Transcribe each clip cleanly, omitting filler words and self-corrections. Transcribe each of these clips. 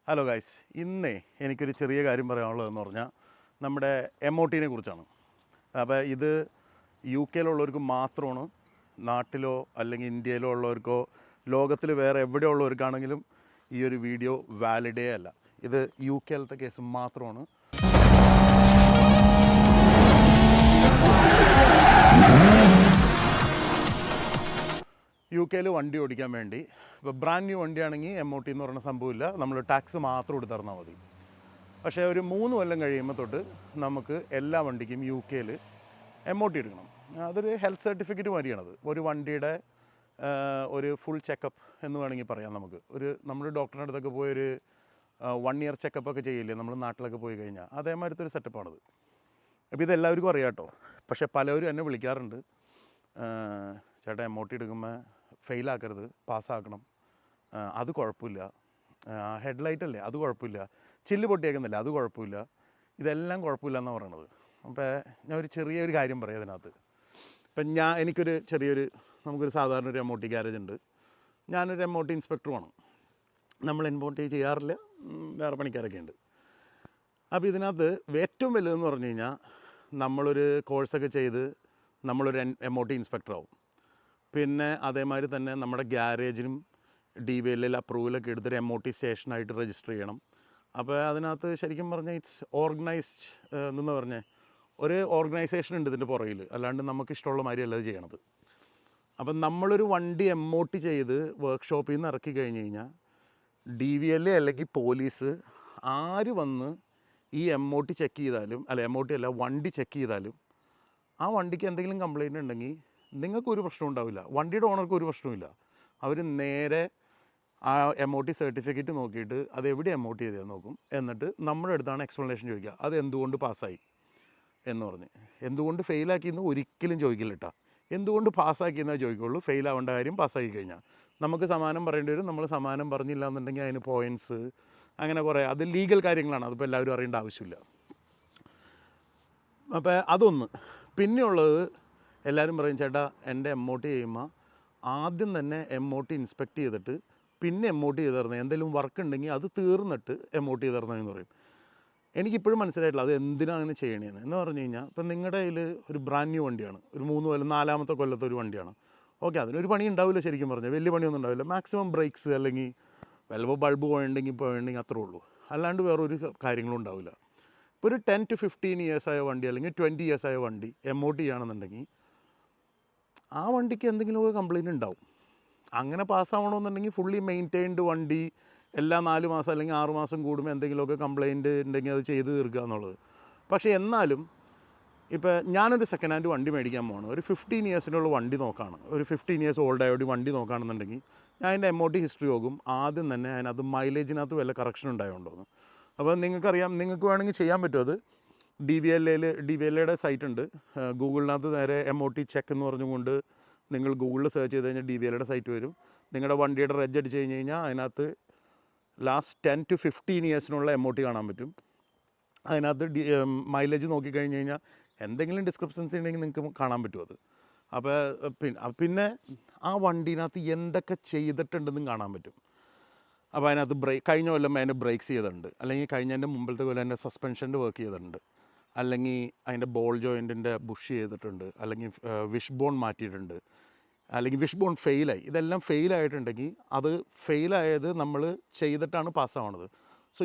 Hello guys, ഇന്നേ എനിക്കൊരു ചെറിയ കാര്യം പറയാനുള്ളതെന്ന് പറഞ്ഞാൽ നമ്മുടെ MOTനെ കുറിച്ചാണ്. അപ്പോൾ ഇത് UK-യിലുള്ളവർക്ക് മാത്രമാണ്, നാട്ടിലോ അല്ലെങ്കിൽ ഇന്ത്യയിലോ ഉള്ളവർക്കോ ലോകത്തിൽ വേറെ എവിടെ ഉള്ളവർക്കാണെങ്കിലും ഈ ഒരു വീഡിയോ വാലിഡേ അല്ല. ഇത് UK-യിലത്തെ കേസ് മാത്രമാണ്. UK-യിൽ വണ്ടി ഓടിക്കാൻ വേണ്ടി ഇപ്പോൾ ബ്രാൻഡ് ന്യൂ വണ്ടിയാണെങ്കിൽ MOT എന്ന് പറയുന്ന സംഭവമില്ല, നമ്മൾ ടാക്സ് മാത്രം എടുത്തിറന്നാൽ മതി. പക്ഷേ ഒരു 3 കൊല്ലം കഴിയുമ്പോൾ തൊട്ട് നമുക്ക് എല്ലാ വണ്ടിക്കും UK-യിൽ MOT എടുക്കണം. അതൊരു ഹെൽത്ത് സർട്ടിഫിക്കറ്റ് മാതിരിയാണത്. ഒരു വണ്ടിയുടെ ഒരു ഫുൾ ചെക്കപ്പ് എന്ന് വേണമെങ്കിൽ പറയാം. നമ്മൾ ഡോക്ടറിൻ്റെ അടുത്തൊക്കെ പോയൊരു 1 ഇയർ ചെക്കപ്പൊക്കെ ചെയ്യില്ലേ നമ്മൾ നാട്ടിലൊക്കെ പോയി കഴിഞ്ഞാൽ, അതേമാതിരത്തെ ഒരു സെറ്റപ്പാണത്. അപ്പോൾ ഇതെല്ലാവർക്കും അറിയാം കേട്ടോ. പക്ഷേ പലവരും എന്നെ വിളിക്കാറുണ്ട്, ചേട്ടാ MOT എടുക്കുമ്പോൾ ഫെയിലാക്കരുത്, പാസ്സാക്കണം, അത് കുഴപ്പമില്ല, ഹെഡ്ലൈറ്റ് അല്ലേ അത് കുഴപ്പമില്ല, ചില്ല് പൊട്ടിയേക്കുന്നില്ല അത് കുഴപ്പമില്ല, ഇതെല്ലാം കുഴപ്പമില്ല എന്നാണ് പറയണത്. അപ്പോൾ ഞാൻ ഒരു ചെറിയൊരു കാര്യം പറയാം അതിനകത്ത്. ഇപ്പം നമുക്കൊരു സാധാരണ ഒരു MOT ഗ്യാരേജ് ഉണ്ട്. ഞാനൊരു MOT ഇൻസ്പെക്ടറുമാണ്. നമ്മൾ MOT ചെയ്യാറില്ല, വേറെ പണിക്കാരൊക്കെ ഉണ്ട്. അപ്പോൾ ഇതിനകത്ത് ഏറ്റവും വലുതെന്ന് പറഞ്ഞു കഴിഞ്ഞാൽ നമ്മളൊരു കോഴ്സൊക്കെ ചെയ്ത് നമ്മളൊരു MOT ഇൻസ്പെക്ടറാവും. പിന്നെ അതേമാതിരി തന്നെ നമ്മുടെ ഗ്യാരേജിനും DVLL അപ്രൂവലൊക്കെ എടുത്തൊരു MOT സ്റ്റേഷനായിട്ട് രജിസ്റ്റർ ചെയ്യണം. അപ്പോൾ അതിനകത്ത് ശരിക്കും പറഞ്ഞാൽ ഇറ്റ്സ് ഓർഗനൈസ്ഡ് എന്ന് പറഞ്ഞാൽ ഒരു ഓർഗനൈസേഷൻ ഉണ്ട് ഇതിൻ്റെ പുറകിൽ, അല്ലാണ്ട് നമുക്ക് ഇഷ്ടമുള്ള മാതിരിയല്ല അത് ചെയ്യണത്. അപ്പം നമ്മളൊരു വണ്ടി MOT ചെയ്ത് വർക്ക്ഷോപ്പിൽ നിന്ന് ഇറക്കി കഴിഞ്ഞ് കഴിഞ്ഞാൽ DVLA അല്ലെങ്കിൽ പോലീസ് ആര് വന്ന് ഈ MOT ചെക്ക് ചെയ്താലും, MOT അല്ല വണ്ടി ചെക്ക് ചെയ്താലും, ആ വണ്ടിക്ക് എന്തെങ്കിലും കംപ്ലയിൻ്റ് ഉണ്ടെങ്കിൽ നിങ്ങൾക്കൊരു പ്രശ്നം ഉണ്ടാവില്ല, വണ്ടിയുടെ ഓണർക്ക് ഒരു പ്രശ്നമില്ല. അവർ നേരെ ആ MOT സർട്ടിഫിക്കറ്റ് നോക്കിയിട്ട് അത് എവിടെ MOT ചെയ്തതെന്ന് നോക്കും. എന്നിട്ട് നമ്മുടെ അടുത്താണ് എക്സ്പ്ലനേഷൻ ചോദിക്കുക, അത് എന്തുകൊണ്ട് പാസ്സായി എന്ന് പറഞ്ഞ്. എന്തുകൊണ്ട് ഫെയിലാക്കിയെന്ന് ഒരിക്കലും ചോദിക്കില്ല കേട്ടോ. എന്തുകൊണ്ട് പാസ്സാക്കിയെന്നേ ചോദിക്കുള്ളൂ. ഫെയിലാവേണ്ട കാര്യം പാസ്സാക്കി കഴിഞ്ഞാൽ നമുക്ക് സമാനം പറയേണ്ടി വരും. നമ്മൾ സമാനം പറഞ്ഞില്ല എന്നുണ്ടെങ്കിൽ അതിന് പോയിൻറ്റ്സ്, അങ്ങനെ കുറേ, അത് ലീഗൽ കാര്യങ്ങളാണ്, അതിപ്പോൾ എല്ലാവരും അറിയേണ്ട ആവശ്യമില്ല. അപ്പോൾ അതൊന്ന്. പിന്നെയുള്ളത്, എല്ലാവരും പറയും ചേട്ടാ എൻ്റെ MOT ചെയ്യുമ്പോൾ ആദ്യം തന്നെ MOT ഇൻസ്പെക്ട് ചെയ്തിട്ട് പിന്നെ MOT ചെയ്ത് തരണം, എന്തെങ്കിലും വർക്ക് ഉണ്ടെങ്കിൽ അത് തീർന്നിട്ട് MOT ചെയ്ത് തരണമെന്ന് പറയും. എനിക്കിപ്പോഴും മനസ്സിലായിട്ടില്ല അത് എന്തിനാണ് അങ്ങനെ ചെയ്യണേന്ന്. എന്ന് പറഞ്ഞു കഴിഞ്ഞാൽ ഇപ്പം നിങ്ങളുടെ കയ്യിൽ ഒരു ബ്രാൻഡ് ന്യൂ വണ്ടിയാണ്, ഒരു 3 കൊല്ലം 4-ാമത്തെ കൊല്ലത്തെ ഒരു വണ്ടിയാണ്. ഓക്കെ, അതിനൊരു പണി ഉണ്ടാവില്ല, ശരിക്കും പറഞ്ഞാൽ വലിയ പണിയൊന്നും ഉണ്ടാവില്ല. മാക്സിമം ബ്രേക്സ് അല്ലെങ്കിൽ വല്ലപ്പോൾ ബൾബ് പോയിട്ടുണ്ടെങ്കിൽ അത്രേ ഉള്ളൂ, അല്ലാണ്ട് വേറൊരു കാര്യങ്ങളും ഉണ്ടാവില്ല. ഇപ്പോൾ ഒരു 10 to 15 ഇയേഴ്സ് ആയ വണ്ടി അല്ലെങ്കിൽ 20 ഇയേഴ്സ് ആയ വണ്ടി MOT ചെയ്യുകയാണെന്നുണ്ടെങ്കിൽ ആ വണ്ടിക്ക് എന്തെങ്കിലുമൊക്കെ കംപ്ലയിൻ്റ് ഉണ്ടാവും. അങ്ങനെ പാസ്സാവണമെന്നുണ്ടെങ്കിൽ ഫുള്ളി മെയിൻറ്റെയിൻഡ് വണ്ടി എല്ലാ 4 മാസം അല്ലെങ്കിൽ 6 മാസം കൂടുമ്പോൾ എന്തെങ്കിലുമൊക്കെ കംപ്ലയിൻറ്റ് ഉണ്ടെങ്കിൽ അത് ചെയ്ത് തീർക്കുക എന്നുള്ളത്. പക്ഷേ എന്നാലും ഇപ്പോൾ ഞാനൊരു സെക്കൻഡ് ഹാൻഡ് വണ്ടി മേടിക്കാൻ പോകണം, ഒരു 15 ഇയേഴ്സിനുള്ള വണ്ടി നോക്കുകയാണ്, ഒരു 15 ഇയേഴ്സ് ഓൾഡായ വണ്ടി നോക്കുകയാണെന്നുണ്ടെങ്കിൽ ഞാൻ അതിൻ്റെ MOT ഹിസ്റ്ററി നോക്കും. ആദ്യം തന്നെ അതിനകത്ത് മൈലേജിനകത്ത് വല്ല കറക്ഷൻ ഉണ്ടായതുകൊണ്ടോന്ന്. അപ്പോൾ നിങ്ങൾക്കറിയാം, നിങ്ങൾക്ക് വേണമെങ്കിൽ ചെയ്യാൻ പറ്റും. അത് DVLAയുടെ സൈറ്റ് ഉണ്ട്, ഗൂഗിളിനകത്ത് നേരെ MOT ചെക്ക് എന്ന് പറഞ്ഞുകൊണ്ട് നിങ്ങൾ ഗൂഗിളിൽ സെർച്ച് ചെയ്ത് കഴിഞ്ഞാൽ DVLAയുടെ സൈറ്റ് വരും. നിങ്ങളുടെ വണ്ടിയുടെ റെജ് അടിച്ച് കഴിഞ്ഞ് കഴിഞ്ഞാൽ അതിനകത്ത് ലാസ്റ്റ് 10 to 15 ഇയേഴ്സിനുള്ള MOT കാണാൻ പറ്റും. അതിനകത്ത് മൈലേജ് നോക്കിക്കഴിഞ്ഞ് കഴിഞ്ഞാൽ എന്തെങ്കിലും ഡിസ്ക്രിപ്ഷൻസി ഉണ്ടെങ്കിൽ നിങ്ങൾക്ക് കാണാൻ പറ്റും അത്. അപ്പോൾ പിന്നെ ആ വണ്ടീനകത്ത് എന്തൊക്കെ ചെയ്തിട്ടുണ്ടെന്നും കാണാൻ പറ്റും. അപ്പോൾ അതിനകത്ത് കഴിഞ്ഞ കൊല്ലം അതിൻ്റെ ബ്രേക്സ് ചെയ്തിട്ടുണ്ട്, അല്ലെങ്കിൽ കഴിഞ്ഞതിൻ്റെ മുമ്പിലത്തെ കൊല്ലം അതിൻ്റെ സസ്പെൻഷൻ്റെ വർക്ക് ചെയ്തിട്ടുണ്ട്, അല്ലെങ്കിൽ അതിൻ്റെ ബോൾ ജോയിൻറ്റിൻ്റെ ബുഷ് ചെയ്തിട്ടുണ്ട്, അല്ലെങ്കിൽ വിഷ് ബോൺ മാറ്റിയിട്ടുണ്ട്, അല്ലെങ്കിൽ വിഷ് ബോൺ ഫെയിലായി. ഇതെല്ലാം ഫെയിലായിട്ടുണ്ടെങ്കിൽ അത് ഫെയിലായത് നമ്മൾ ചെയ്തിട്ടാണ് പാസ്സാവണത്. സോ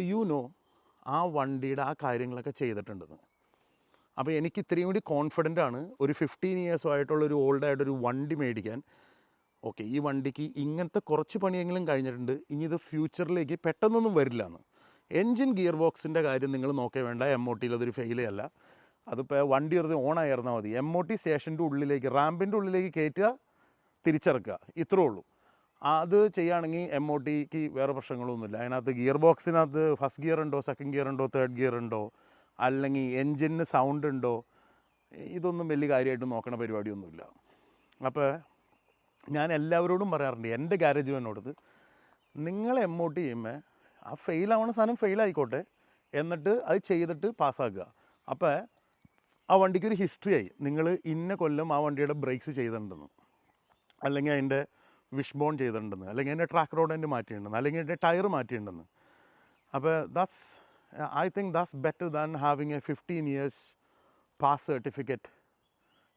ആ വണ്ടിയുടെ ആ കാര്യങ്ങളൊക്കെ ചെയ്തിട്ടുണ്ടെന്ന്. അപ്പോൾ എനിക്ക് ഇത്രയും കൂടി കോൺഫിഡൻ്റ് ആണ് ഒരു 15 ഇയേഴ്സുമായിട്ടുള്ളൊരു ഓൾഡായിട്ടൊരു വണ്ടി മേടിക്കാൻ. ഓക്കെ, ഈ വണ്ടിക്ക് ഇങ്ങനത്തെ കുറച്ച് പണിയെങ്കിലും കഴിഞ്ഞിട്ടുണ്ട്, ഇനി ഇത് ഫ്യൂച്ചറിലേക്ക് പെട്ടെന്നൊന്നും വരില്ല എന്ന്. എൻജിൻ ഗിയർ ബോക്സിൻ്റെ കാര്യം നിങ്ങൾ നോക്കേ വേണ്ട, MOTയിൽ അതൊരു ഫെയിലേ അല്ല. അതിപ്പോൾ വണ്ടി വെറുതെ ഓണായിരുന്നാൽ മതി. MOT സ്റ്റേഷൻ്റെ ഉള്ളിലേക്ക്, റാമ്പിൻ്റെ ഉള്ളിലേക്ക് കയറ്റുക, തിരിച്ചിറക്കുക, ഇത്രേ ഉള്ളൂ. അത് ചെയ്യുകയാണെങ്കിൽ MOTക്ക് വേറെ പ്രശ്നങ്ങളൊന്നുമില്ല. അതിനകത്ത് ഗിയർ ബോക്സിനകത്ത് ഫസ്റ്റ് ഗിയർ ഉണ്ടോ, സെക്കൻഡ് ഗിയർ ഉണ്ടോ, തേർഡ് ഗിയർ ഉണ്ടോ, അല്ലെങ്കിൽ എൻജിന് സൗണ്ട് ഉണ്ടോ, ഇതൊന്നും വലിയ കാര്യമായിട്ട് നോക്കണ പരിപാടിയൊന്നുമില്ല. അപ്പോൾ ഞാൻ എല്ലാവരോടും പറയാറുണ്ട്, എൻ്റെ ഗാരേജ് എന്നോടത്, നിങ്ങൾ MOT ചെയ്യുമ്പോൾ ആ ഫെയിലാവണ സാധനം ഫെയിലായിക്കോട്ടെ, എന്നിട്ട് അത് ചെയ്തിട്ട് പാസ്സാക്കുക. അപ്പോൾ ആ വണ്ടിക്കൊരു ഹിസ്റ്ററി ആയി, നിങ്ങൾ ഇന്ന കൊല്ലം ആ വണ്ടിയുടെ ബ്രേക്സ് ചെയ്തിട്ടുണ്ടെന്ന്, അല്ലെങ്കിൽ അതിൻ്റെ വിഷ് ബോൺ ചെയ്തിട്ടുണ്ടെന്ന്, അല്ലെങ്കിൽ അതിൻ്റെ ട്രാക്ക് റോഡ് മാറ്റിയിട്ടുണ്ടെന്ന്, അല്ലെങ്കിൽ അതിൻ്റെ ടയർ മാറ്റിയിട്ടുണ്ടെന്ന്. അപ്പോൾ I think that's better than having A 15 years pass certificate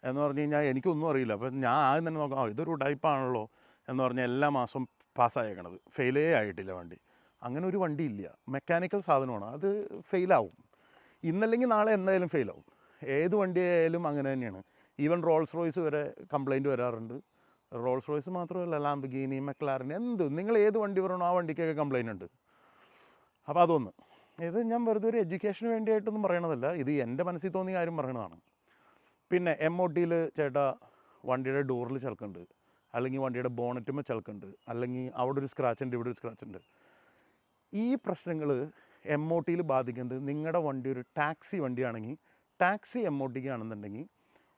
എന്ന് പറഞ്ഞു കഴിഞ്ഞാൽ എനിക്കൊന്നും അറിയില്ല. അപ്പോൾ ഞാൻ ആദ്യം തന്നെ നോക്കാം, ഇതൊരു ടൈപ്പാണല്ലോ എന്ന് പറഞ്ഞാൽ എല്ലാ മാസവും പാസ്സായേക്കണത്, ഫെയിലേ ആയിട്ടില്ല വണ്ടി. അങ്ങനെ ഒരു വണ്ടി ഇല്ല, മെക്കാനിക്കൽ സാധനമാണ്, അത് ഫെയിലാവും. ഇന്നല്ലെങ്കിൽ നാളെ എന്തായാലും ഫെയിലാവും. ഏത് വണ്ടിയായാലും അങ്ങനെ തന്നെയാണ്. ഈവൻ റോൾസ് റോയ്സ് വരെ കംപ്ലൈൻറ്റ് വരാറുണ്ട്. റോൾസ് റോയ്സ് മാത്രമല്ല, ലാംബർഗിനി, മെക്ലാരൻ, നിങ്ങൾ ഏത് വണ്ടി പറയണോ ആ വണ്ടിക്കൊക്കെ കംപ്ലൈൻ്റ് ഉണ്ട്. അപ്പോൾ അതൊന്ന്. ഇത് ഞാൻ വെറുതെ ഒരു എഡ്യൂക്കേഷന് വേണ്ടിയിട്ടൊന്നും പറയണതല്ല, ഇത് എൻ്റെ മനസ്സിൽ തോന്നിയ കാര്യം പറയണതാണ്. പിന്നെ MOTയിൽ ചേട്ടാ വണ്ടിയുടെ ഡോറിൽ ചിലക്കുണ്ട്, അല്ലെങ്കിൽ വണ്ടിയുടെ ബോണറ്റുമ്പോൾ ചിലക്കുണ്ട്, അല്ലെങ്കിൽ അവിടെ ഒരു സ്ക്രാച്ച് ഉണ്ട്, ഇവിടെ ഒരു സ്ക്രാച്ച് ഉണ്ട്. ഈ പ്രശ്നങ്ങൾ MOTയിൽ ബാധിക്കുന്നത് നിങ്ങളുടെ വണ്ടി ഒരു ടാക്സി വണ്ടിയാണെങ്കിൽ, ടാക്സി MOTക്ക് ആണെന്നുണ്ടെങ്കിൽ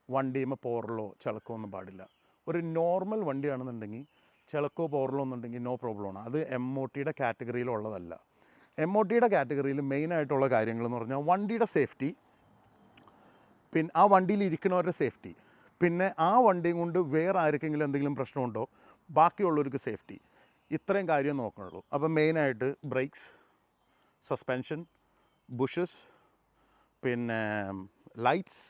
വണ്ടിയുമ്പോൾ പോറലോ ചിലക്കോ ഒന്നും പാടില്ല. ഒരു നോർമൽ വണ്ടിയാണെന്നുണ്ടെങ്കിൽ ചിലക്കോ പോറലോ എന്നുണ്ടെങ്കിൽ നോ പ്രോബ്ലമാണ്. അത് MOTയുടെ കാറ്റഗറിയിലുള്ളതല്ല. MOTയുടെ കാറ്റഗറിയിൽ മെയിനായിട്ടുള്ള കാര്യങ്ങളെന്ന് പറഞ്ഞാൽ വണ്ടിയുടെ സേഫ്റ്റി, പിന്നെ ആ വണ്ടിയിൽ ഇരിക്കുന്നവരുടെ സേഫ്റ്റി, പിന്നെ ആ വണ്ടിയും കൊണ്ട് വേറെ ആർക്കെങ്കിലും എന്തെങ്കിലും പ്രശ്നമുണ്ടോ ബാക്കിയുള്ളവർക്ക് സേഫ്റ്റി, ഇത്രയും കാര്യം നോക്കണുള്ളൂ. അപ്പം മെയിനായിട്ട് ബ്രേക്സ്, സസ്പെൻഷൻ, ബുഷസ്, പിന്നെ ലൈറ്റ്സ്,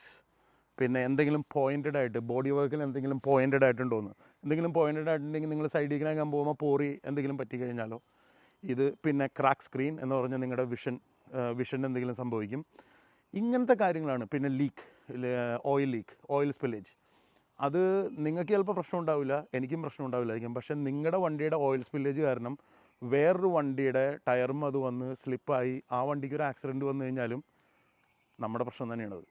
പിന്നെ എന്തെങ്കിലും പോയിൻറ്റഡ് ആയിട്ട് ബോഡി വർക്കിൽ എന്തെങ്കിലും പോയിൻറ്റഡ് ആയിട്ടുണ്ടോയെന്ന്. എന്തെങ്കിലും പോയിൻറ്റഡ് ആയിട്ടുണ്ടെങ്കിൽ നിങ്ങൾ സൈഡിൽ കൂടെ പോകുമ്പോൾ പോറി എന്തെങ്കിലും പറ്റിക്കഴിഞ്ഞാലോ ഇത്. പിന്നെ ക്രാക്ക് സ്ക്രീൻ എന്ന് പറഞ്ഞാൽ നിങ്ങളുടെ വിഷൻ എന്തെങ്കിലും സംഭവിക്കും. ഇങ്ങനത്തെ കാര്യങ്ങളാണ്. പിന്നെ ലീക്ക്, ഓയിൽ സ്പില്ലേജ്, അത് നിങ്ങൾക്ക് ചിലപ്പോൾ പ്രശ്നം ഉണ്ടാവില്ല, എനിക്കും പ്രശ്നം ഉണ്ടാവില്ലായിരിക്കും. പക്ഷേ നിങ്ങളുടെ വണ്ടിയുടെ ഓയിൽ സ്പില്ലേജ് കാരണം വേറൊരു വണ്ടിയുടെ ടയറും അത് വന്ന് സ്ലിപ്പായി ആ വണ്ടിക്ക് ഒരു ആക്സിഡൻറ്റ് വന്നു കഴിഞ്ഞാലും നമ്മുടെ പ്രശ്നം തന്നെയാണത്.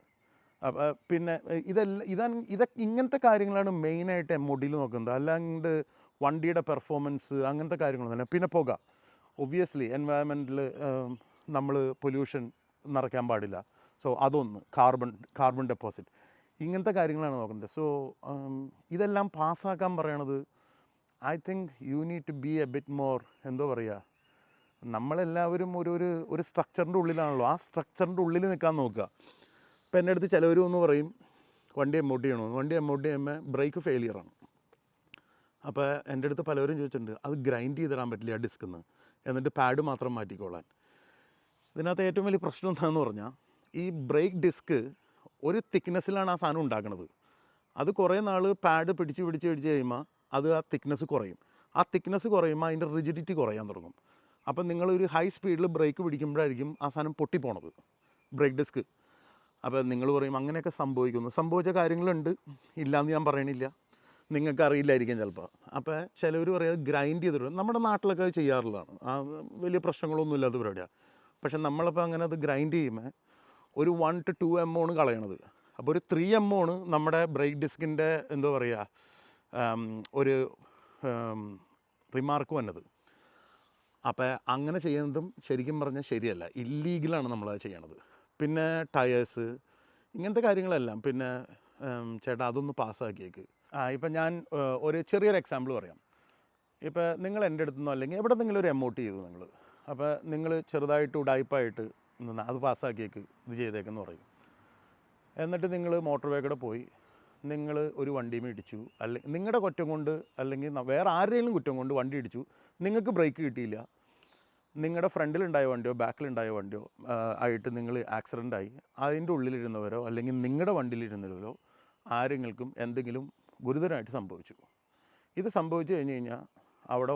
പിന്നെ ഇങ്ങനത്തെ കാര്യങ്ങളാണ് മെയിനായിട്ട് MOTയിൽ നോക്കുന്നത്. അല്ലാണ്ട് വണ്ടിയുടെ പെർഫോമൻസ് അങ്ങനത്തെ കാര്യങ്ങളൊന്നും തന്നെ. പിന്നെ പുക, ഒബ്വിയസ്ലി എൻവയറമെൻറ്റിൽ നമ്മൾ പൊല്യൂഷൻ നിറയ്ക്കാൻ പാടില്ല. സോ അതൊന്ന്, കാർബൺ ഡെപ്പോസിറ്റ്, ഇങ്ങനത്തെ കാര്യങ്ങളാണ് നോക്കുന്നത്. സോ ഇതെല്ലാം പാസ്സാക്കാൻ പറയണത് I think you need to be a bit more, എന്തോ പറയുക, നമ്മളെല്ലാവരും ഒരു സ്ട്രക്ചറിൻ്റെ ഉള്ളിലാണല്ലോ, ആ സ്ട്രക്ചറിൻ്റെ ഉള്ളിൽ നിൽക്കാൻ നോക്കുക. ഇപ്പോൾ എൻ്റെ അടുത്ത് ചിലവരും എന്ന് പറയും വണ്ടി MOT ചെയ്യണമെന്ന്. വണ്ടി MOT ചെയ്യുമ്പോൾ ബ്രേക്ക് ഫെയിലിയറാണ്. അപ്പോൾ എൻ്റെ അടുത്ത് പലവരും ചോദിച്ചിട്ടുണ്ട്, അത് ഗ്രൈൻഡ് ചെയ്തിടാൻ പറ്റില്ല ആ ഡിസ്കിൽ നിന്ന്, എന്നിട്ട് പാഡ് മാത്രം മാറ്റിക്കോളാൻ. ഇതിനകത്ത് ഏറ്റവും വലിയ പ്രശ്നം എന്താണെന്ന് പറഞ്ഞാൽ, ഈ ബ്രേക്ക് ഡിസ്ക് ഒരു തിക്നെസ്സിലാണ് ആ സാധനം ഉണ്ടാക്കുന്നത്. അത് കുറേ നാൾ പാഡ് പിടിച്ച് കഴിയുമ്പോൾ അത് ആ തിക്നെസ് കുറയും. ആ തിക്നെസ് കുറയുമ്പോൾ അതിൻ്റെ റിജിഡിറ്റി കുറയാൻ തുടങ്ങും. അപ്പം നിങ്ങളൊരു ഹൈ സ്പീഡിൽ ബ്രേക്ക് പിടിക്കുമ്പോഴായിരിക്കും ആ സാധനം പൊട്ടിപ്പോണത്, ബ്രേക്ക് ഡിസ്ക്. അപ്പോൾ നിങ്ങൾ പറയും അങ്ങനെയൊക്കെ സംഭവിച്ച കാര്യങ്ങളുണ്ട്, ഇല്ലയെന്ന് ഞാൻ പറയണില്ല, നിങ്ങൾക്ക് അറിയില്ലായിരിക്കും ചിലപ്പോൾ. അപ്പോൾ ചിലവർ പറയുക ഗ്രൈൻഡ് ചെയ്തിട്ട്, നമ്മുടെ നാട്ടിലൊക്കെ അത് ചെയ്യാറുള്ളതാണ്, ആ വലിയ പ്രശ്നങ്ങളൊന്നും ഇല്ലാത്ത പരിപാടിയാണ്. പക്ഷെ നമ്മളിപ്പോൾ അങ്ങനെ അത് ഗ്രൈൻഡ് ചെയ്യുമ്പോൾ ഒരു 1 to 2 mm ആണ് കളയണത്. അപ്പോൾ ഒരു 3 mm ആണ് നമ്മുടെ ബ്രേക്ക് ഡിസ്കിൻ്റെ എന്തോ പറയുക ഒരു റിമാർക്ക് വന്നത്. അപ്പോൾ അങ്ങനെ ചെയ്യുന്നതും ശരിക്കും പറഞ്ഞാൽ ശരിയല്ല, ഇല്ലീഗലാണ് നമ്മളത് ചെയ്യണത്. പിന്നെ ടയേഴ്സ്, ഇങ്ങനത്തെ കാര്യങ്ങളെല്ലാം. പിന്നെ ചേട്ടാ അതൊന്ന് പാസ്സാക്കിയേക്ക്. ഇപ്പം ഞാൻ ഒരു ചെറിയൊരു എക്സാമ്പിൾ പറയാം. ഇപ്പോൾ നിങ്ങൾ എൻ്റെ അടുത്തുനിന്നോ അല്ലെങ്കിൽ എവിടെ നിന്നെങ്കിലും ഒരു MOT ചെയ്തു നിങ്ങൾ, അപ്പോൾ നിങ്ങൾ ചെറുതായിട്ട് ഉടായ്പായിട്ട് അത് പാസ്സാക്കിയേക്ക്, ഇത് ചെയ്തേക്കെന്ന് പറയും. എന്നിട്ട് നിങ്ങൾ മോട്ടോർ വേ കൂടെ പോയി നിങ്ങൾ ഒരു വണ്ടിയും ഇടിച്ചു, അല്ലെങ്കിൽ നിങ്ങളുടെ കുറ്റം കൊണ്ട് അല്ലെങ്കിൽ വേറെ ആരുടെയും കുറ്റം കൊണ്ട് വണ്ടി ഇടിച്ചു, നിങ്ങൾക്ക് ബ്രേക്ക് കിട്ടിയില്ല, നിങ്ങളുടെ ഫ്രണ്ടിലുണ്ടായ വണ്ടിയോ ബാക്കിലുണ്ടായ വണ്ടിയോ ആയിട്ട് നിങ്ങൾ ആക്സിഡൻ്റായി, അതിൻ്റെ ഉള്ളിലിരുന്നവരോ അല്ലെങ്കിൽ നിങ്ങളുടെ വണ്ടിയിലിരുന്നവരോ ആരെങ്കിലും എന്തെങ്കിലും ഗുരുതരമായിട്ട് സംഭവിച്ചു. ഇത് സംഭവിച്ചു കഴിഞ്ഞ് കഴിഞ്ഞാൽ അവിടെ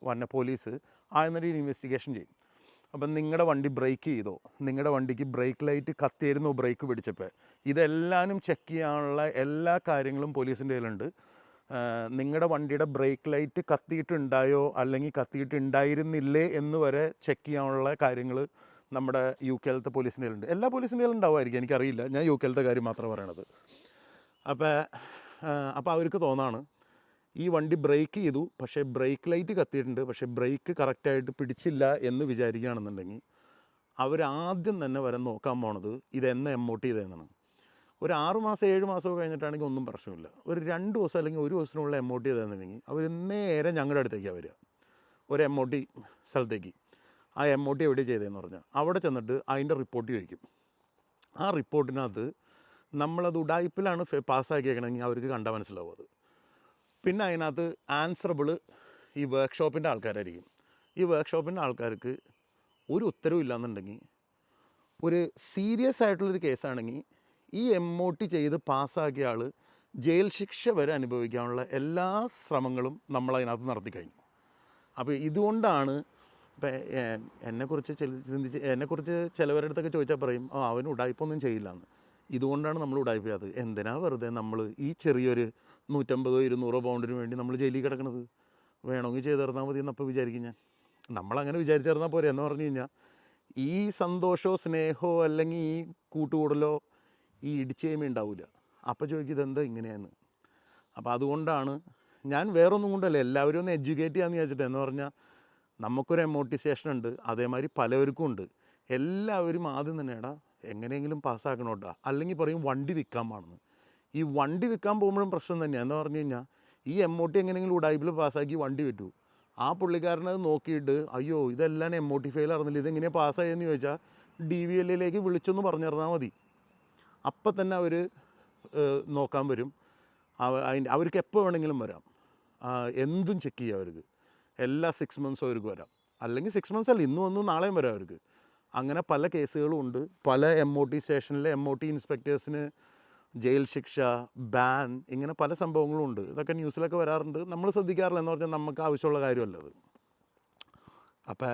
വന്ന പോലീസ് ആയെന്നൊരു ഇൻവെസ്റ്റിഗേഷൻ ചെയ്യും. അപ്പം നിങ്ങളുടെ വണ്ടി ബ്രേക്ക് ചെയ്തോ, നിങ്ങളുടെ വണ്ടിക്ക് ബ്രേക്ക് ലൈറ്റ് കത്തിയായിരുന്നോ ബ്രേക്ക് പിടിച്ചപ്പോൾ, ഇതെല്ലാനും ചെക്ക് ചെയ്യാനുള്ള എല്ലാ കാര്യങ്ങളും പോലീസിൻ്റെ കയ്യിലുണ്ട്. നിങ്ങളുടെ വണ്ടിയുടെ ബ്രേക്ക് ലൈറ്റ് കത്തിയിട്ടുണ്ടായോ അല്ലെങ്കിൽ കത്തിയിട്ടുണ്ടായിരുന്നില്ലേ എന്ന് വരെ ചെക്ക് ചെയ്യാനുള്ള കാര്യങ്ങൾ നമ്മുടെ UK പോലീസിൻ്റെ കയ്യിലുണ്ട്. എല്ലാ പോലീസിൻ്റെ കയ്യിലും ഉണ്ടാവുമായിരിക്കും, എനിക്കറിയില്ല, ഞാൻ UK കാര്യം മാത്രം പറയണത്. അപ്പോൾ അവർക്ക് തോന്നാണ് ഈ വണ്ടി ബ്രേക്ക് ചെയ്തു, പക്ഷേ ബ്രേക്ക് ലൈറ്റ് കത്തിയിട്ടുണ്ട്, പക്ഷേ ബ്രേക്ക് കറക്റ്റായിട്ട് പിടിച്ചില്ല എന്ന് വിചാരിക്കുകയാണെന്നുണ്ടെങ്കിൽ അവരാദ്യം തന്നെ വരെ നോക്കാൻ പോണത് ഇതെന്ന് MOT ചെയ്തതെന്നാണ്. ഒരു 6 മാസം 7 മാസമോ കഴിഞ്ഞിട്ടാണെങ്കിൽ ഒന്നും പ്രശ്നമില്ല. ഒരു 2 ദിവസം അല്ലെങ്കിൽ 1 ദിവസത്തിനുള്ള MOT ചെയ്തതെന്നുണ്ടെങ്കിൽ അവർ നേരെ ഞങ്ങളുടെ അടുത്തേക്കാണ് വരിക, ഒരു MOT സ്ഥലത്തേക്ക്. ആ MOT എവിടെ ചെയ്തതെന്ന് പറഞ്ഞാൽ അവിടെ ചെന്നിട്ട് അതിൻ്റെ റിപ്പോർട്ട് ചോദിക്കും. ആ റിപ്പോർട്ടിനകത്ത് നമ്മളത് ഉടായ്പിലാണ് പാസ്സാക്കിയേക്കണമെങ്കിൽ അവർക്ക് കണ്ടാൽ മനസ്സിലാവും അത്. പിന്നെ അതിനകത്ത് ആൻസറബിൾ ഈ വർക്ക്ഷോപ്പിൻ്റെ ആൾക്കാരായിരിക്കും. ഈ വർക്ക്ഷോപ്പിൻ്റെ ആൾക്കാർക്ക് ഒരു ഉത്തരവും ഇല്ലയെന്നുണ്ടെങ്കിൽ ഒരു സീരിയസ് ആയിട്ടുള്ളൊരു കേസാണെങ്കിൽ ഈ MOT ചെയ്ത് പാസ്സാക്കിയ ആൾ ജയിൽ ശിക്ഷ വരെ അനുഭവിക്കാനുള്ള എല്ലാ ശ്രമങ്ങളും നമ്മളതിനകത്ത് നടത്തി കഴിഞ്ഞു. അപ്പോൾ ഇതുകൊണ്ടാണ് ഇപ്പം എന്നെക്കുറിച്ച് ചിലവരുടെ അടുത്തൊക്കെ ചോദിച്ചാൽ പറയും അവൻ ഉടായ്പൊന്നും ചെയ്യില്ല എന്ന്. ഇതുകൊണ്ടാണ് നമ്മൾ ഉടായ്പ ചെയ്യാത്തത്. എന്തിനാ വെറുതെ നമ്മൾ ഈ ചെറിയൊരു 150-200 പൗണ്ടിന് വേണ്ടി നമ്മൾ ജയിലിൽ കിടക്കണത്? വേണമെങ്കിൽ ചെയ്ത് തർന്നാൽ മതി എന്നപ്പോൾ വിചാരിക്കും ഞാൻ. നമ്മളങ്ങനെ വിചാരിച്ചിരുന്നാൽ പോരെ എന്ന് പറഞ്ഞു കഴിഞ്ഞാൽ ഈ സന്തോഷമോ സ്നേഹമോ അല്ലെങ്കിൽ ഈ കൂട്ടുകൂടലോ ഈ ഇടിച്ചു കഴിയുമ്പോൾ ഉണ്ടാവില്ല. അപ്പോൾ ചോദിക്കും ഇതെന്താ ഇങ്ങനെയാന്ന്. അപ്പോൾ അതുകൊണ്ടാണ് ഞാൻ വേറൊന്നും കൊണ്ടല്ല, എല്ലാവരും ഒന്ന് എഡ്യൂക്കേറ്റ് ചെയ്യാമെന്ന് വിചാരിച്ചിട്ട്. എന്ന് പറഞ്ഞാൽ നമുക്കൊരു MOT സ്റ്റേഷൻ ഉണ്ട്, അതേമാതിരി പലവർക്കും ഉണ്ട്. എല്ലാവരും ആദ്യം തന്നെ എങ്ങനെയെങ്കിലും പാസ്സാക്കണോട്ടാ, അല്ലെങ്കിൽ പറയും വണ്ടി വിൽക്കാൻ പാടുന്നു. ഈ വണ്ടി വിൽക്കാൻ പോകുമ്പോഴും പ്രശ്നം തന്നെയാണ്. എന്ന് പറഞ്ഞു കഴിഞ്ഞാൽ ഈ MOT എങ്ങനെയെങ്കിലും ഉടായ്പിൽ പാസ്സാക്കി വണ്ടി വിറ്റു. ആ പുള്ളിക്കാരനത് നോക്കിയിട്ട് അയ്യോ ഇതെല്ലാം MOT ഫെയിൽ ആയിരുന്നില്ല, ഇതെങ്ങനെയാണ് പാസ്സായെന്ന് ചോദിച്ചാൽ DVLലേക്ക് വിളിച്ചൊന്ന് പറഞ്ഞു തന്നാൽ മതി. അപ്പം തന്നെ അവർ നോക്കാൻ വരും. അവർക്ക് എപ്പോൾ വേണമെങ്കിലും വരാം, എന്തും ചെക്ക് ചെയ്യാം അവർക്ക്. എല്ലാ 6 months അവർക്ക് വരാം, അല്ലെങ്കിൽ 6 months അല്ല, ഇന്ന് വന്നു നാളെയും വരാം അവർക്ക്. അങ്ങനെ പല കേസുകളും ഉണ്ട്. പല MOT സ്റ്റേഷനിലെ MOT ഇൻസ്പെക്ടേഴ്സിന് ജയിൽ ശിക്ഷ, ബാൻ, ഇങ്ങനെ പല സംഭവങ്ങളും ഉണ്ട്. ഇതൊക്കെ ന്യൂസിലൊക്കെ വരാറുണ്ട്, നമ്മൾ ശ്രദ്ധിക്കാറില്ല. എന്ന് പറഞ്ഞാൽ നമുക്ക് ആവശ്യമുള്ള കാര്യമല്ല അത്. അപ്പോൾ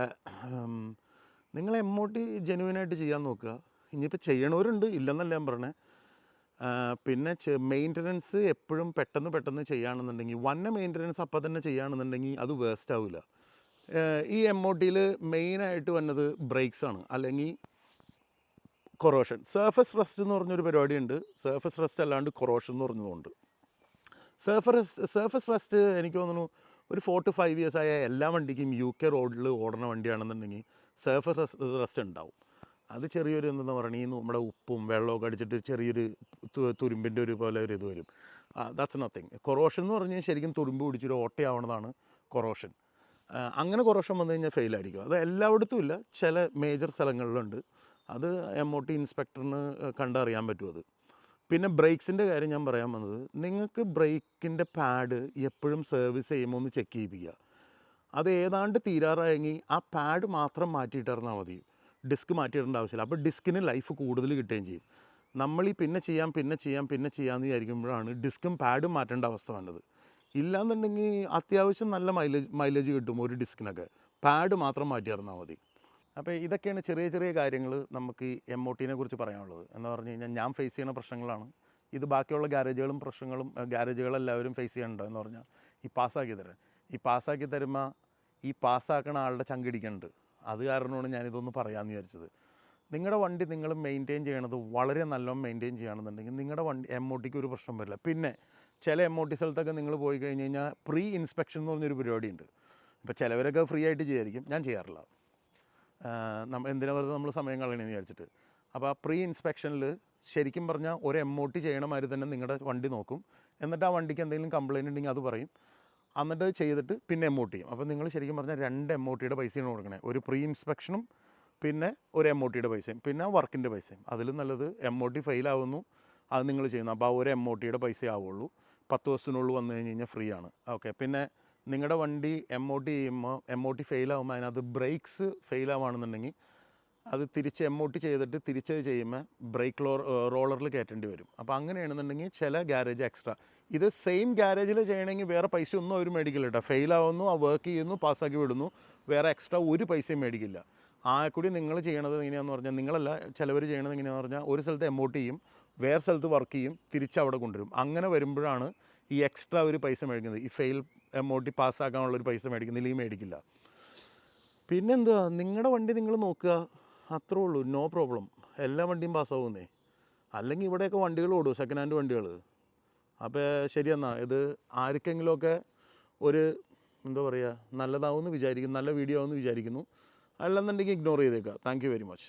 നിങ്ങൾ MOT ജെന്യുവനായിട്ട് ചെയ്യാൻ നോക്കുക. ഇനിയിപ്പോൾ ചെയ്യണവരുണ്ട്, ഇല്ലെന്നല്ല ഞാൻ പറഞ്ഞത്. പിന്നെ മെയിൻ്റനൻസ് എപ്പോഴും പെട്ടെന്ന് ചെയ്യുകയാണെന്നുണ്ടെങ്കിൽ, വന്ന മെയിൻ്റനൻസ് അപ്പം തന്നെ ചെയ്യുകയാണെന്നുണ്ടെങ്കിൽ അത് വേസ്റ്റ് ആവില്ല. ഈ MOTയിൽ മെയിനായിട്ട് വന്നത് ബ്രേക്സാണ്, അല്ലെങ്കിൽ കൊറോഷൻ. സർഫസ് റസ്റ്റ് എന്ന് പറഞ്ഞൊരു പരിപാടിയുണ്ട്. സർഫസ് റസ്റ്റ് അല്ലാണ്ട് കൊറോഷൻ എന്ന് പറഞ്ഞതുകൊണ്ട്. സർഫസ് റസ്റ്റ് എനിക്ക് തോന്നുന്നു ഒരു 4 to 5 years ആയ എല്ലാ വണ്ടിക്കും UK റോഡിൽ ഓടുന്ന വണ്ടിയാണെന്നുണ്ടെങ്കിൽ സർഫസ് റസ്റ്റ് ഉണ്ടാവും. അത് ചെറിയൊരു എന്താ പറയുക, ഈ നമ്മുടെ ഉപ്പും വെള്ളമൊക്കെ അടിച്ചിട്ട് ചെറിയൊരു തുരുമ്പിൻ്റെ ഒരു പോലെ ഒരു ഇത് വരും. That's nothing. കൊറോഷൻ എന്ന് പറഞ്ഞാൽ ശരിക്കും തുരുമ്പ് പിടിച്ചൊരു ഓട്ടയാവണതാണ് കൊറോഷൻ. അങ്ങനെ കൊറോഷൻ വന്നു കഴിഞ്ഞാൽ ഫെയിലായിരിക്കും. അത് എല്ലായിടത്തും ഇല്ല, ചില മേജർ സ്ഥലങ്ങളിലുണ്ട്. അത് MOT ഇൻസ്പെക്ടറിന് കണ്ടറിയാൻ പറ്റും അത്. പിന്നെ ബ്രേക്സിൻ്റെ കാര്യം ഞാൻ പറയാൻ വന്നത്, നിങ്ങൾക്ക് ബ്രേക്കിൻ്റെ പാഡ് എപ്പോഴും സർവീസ് ചെയ്യുമ്പോൾ ഒന്ന് ചെക്ക് ചെയ്യിപ്പിക്കുക. അത് ഏതാണ്ട് തീരാറായെങ്കിൽ ആ പാഡ് മാത്രം മാറ്റിയിട്ടിരുന്നാൽ മതി, ഡിസ്ക് മാറ്റിയിടേണ്ട ആവശ്യമില്ല. അപ്പോൾ ഡിസ്കിന് ലൈഫ് കൂടുതൽ കിട്ടുകയും ചെയ്യും. നമ്മൾ ഈ പിന്നെ ചെയ്യാമെന്ന് വിചാരിക്കുമ്പോഴാണ് ഡിസ്കും പാഡും മാറ്റേണ്ട അവസ്ഥ വന്നത്. ഇല്ലാന്നുണ്ടെങ്കിൽ അത്യാവശ്യം നല്ല മൈലേജ് കിട്ടും ഒരു ഡിസ്കിനൊക്കെ, പാഡ് മാത്രം മാറ്റിയിറന്നാൽ മതി. അപ്പോൾ ഇതൊക്കെയാണ് ചെറിയ കാര്യങ്ങൾ നമുക്ക് ഈ MOTനെ കുറിച്ച് പറയാനുള്ളത്. എന്ന് പറഞ്ഞു കഴിഞ്ഞാൽ ഞാൻ ഫേസ് ചെയ്യുന്ന പ്രശ്നങ്ങളാണ് ഇത്. ബാക്കിയുള്ള ഗാരേജുകളെല്ലാവരും ഫേസ് ചെയ്യണ്ടോ എന്ന് പറഞ്ഞാൽ ഈ പാസ്സാക്കി തരുമ്പോൾ ഈ പാസ്സാക്കണ ആളുടെ ചങ്കിടിക്കുന്നുണ്ട്. അത് കാരണമാണ് ഞാനിതൊന്ന് പറയാമെന്ന് വിചാരിച്ചത്. നിങ്ങളുടെ വണ്ടി നിങ്ങൾ മെയിൻറ്റെയിൻ ചെയ്യണത് വളരെ നല്ലോണം മെയിൻറ്റെയിൻ ചെയ്യുകയാണെന്നുണ്ടെങ്കിൽ നിങ്ങളുടെ വണ്ടി MOTക്ക് ഒരു പ്രശ്നം വരില്ല. പിന്നെ ചില MOT സ്ഥലത്തൊക്കെ നിങ്ങൾ പോയി കഴിഞ്ഞ് കഴിഞ്ഞാൽ പ്രീ ഇൻസ്പെക്ഷൻ എന്ന് പറഞ്ഞൊരു പരിപാടിയുണ്ട്. ഇപ്പോൾ ചിലവരൊക്കെ ഫ്രീ ആയിട്ട് ചെയ്യായിരിക്കും, ഞാൻ ചെയ്യാറില്ല. എന്തിനാ വെറുതെ നമ്മൾ സമയം കളയണമെന്ന് വിചാരിച്ചിട്ട്. അപ്പോൾ ആ പ്രീ ഇൻസ്പെക്ഷനിൽ ശരിക്കും പറഞ്ഞാൽ ഒരു MOT ചെയ്യണ മാതിരി തന്നെ നിങ്ങളുടെ വണ്ടി നോക്കും. എന്നിട്ട് ആ വണ്ടിക്ക് എന്തെങ്കിലും കംപ്ലയിൻ്റ് ഉണ്ടെങ്കിൽ അത് പറയും, എന്നിട്ട് ചെയ്തിട്ട് പിന്നെ MOT ചെയ്യും. അപ്പോൾ നിങ്ങൾ ശരിക്കും പറഞ്ഞാൽ 2 MOTയുടെ പൈസയാണ് കൊടുക്കണേ. ഒരു പ്രീ ഇൻസ്പെക്ഷനും പിന്നെ ഒരു MOTയുടെ പൈസയും പിന്നെ വർക്കിൻ്റെ പൈസയും. അതിലും നല്ലത് MOT ഫെയിലാവുന്നു, അത് നിങ്ങൾ ചെയ്യുന്നു. അപ്പോൾ ആ ഒരു MOTയുടെ പൈസ ആവുള്ളൂ. 10 ദിവസത്തിനുള്ളിൽ വന്നു കഴിഞ്ഞാൽ ഫ്രീ ആണ്. ഓക്കെ. പിന്നെ നിങ്ങളുടെ വണ്ടി MOT ചെയ്യുമ്പോൾ MOT ഫെയിലാകുമ്പോൾ അതിനകത്ത് ബ്രേക്സ് ഫെയിലാവുകയാണെന്നുണ്ടെങ്കിൽ അത് തിരിച്ച് MOT ചെയ്തിട്ട് തിരിച്ച് ചെയ്യുമ്പോൾ ബ്രേക്ക് റോളറിൽ കയറ്റേണ്ടി വരും. അപ്പോൾ അങ്ങനെയാണെന്നുണ്ടെങ്കിൽ ചില ഗ്യാരേജ് എക്സ്ട്രാ, ഇത് സെയിം ഗ്യാരേജിൽ ചെയ്യണമെങ്കിൽ വേറെ പൈസ ഒന്നും അവർ മേടിക്കില്ല കേട്ടോ. ഫെയിലാവുന്നു, ആ വർക്ക് ചെയ്യുന്നു, പാസ്സാക്കി വിടുന്നു, വേറെ എക്സ്ട്രാ ഒരു പൈസയും മേടിക്കില്ല. ആ കൂടി നിങ്ങൾ ചെയ്യണത് എങ്ങനെയാണെന്ന് പറഞ്ഞാൽ, നിങ്ങളല്ല ചിലവർ ചെയ്യണത് എങ്ങനെയാണെന്ന് പറഞ്ഞാൽ, ഒരു സ്ഥലത്ത് MOT ചെയ്യും, വേറെ സ്ഥലത്ത് വർക്ക് ചെയ്യും, തിരിച്ച് അവിടെ കൊണ്ടുവരും. അങ്ങനെ വരുമ്പോഴാണ് ഈ എക്സ്ട്രാ ഒരു പൈസ മേടിക്കുന്നത്. ഈ MOT പാസ്സാക്കാനുള്ളൊരു പൈസ മേടിക്കുന്നില്ല, ഈ മേടിക്കില്ല. പിന്നെന്താ, നിങ്ങളുടെ വണ്ടി നിങ്ങൾ നോക്കുക, അത്രേ ഉള്ളൂ. നോ പ്രോബ്ലം, എല്ലാ വണ്ടിയും പാസ്സാവുന്നേ. അല്ലെങ്കിൽ ഇവിടെയൊക്കെ വണ്ടികൾ ഓടും, സെക്കൻഡ് ഹാൻഡ് വണ്ടികൾ. അപ്പോൾ ശരിയെന്നാ, ഇത് ആർക്കെങ്കിലുമൊക്കെ ഒരു എന്താ പറയുക നല്ലതാവുമെന്ന് വിചാരിക്കുന്നു, നല്ല വീഡിയോ ആവുമെന്ന് വിചാരിക്കുന്നു. അല്ലെന്നുണ്ടെങ്കിൽ ഇഗ്നോർ ചെയ്തേക്കുക. Thank you very much.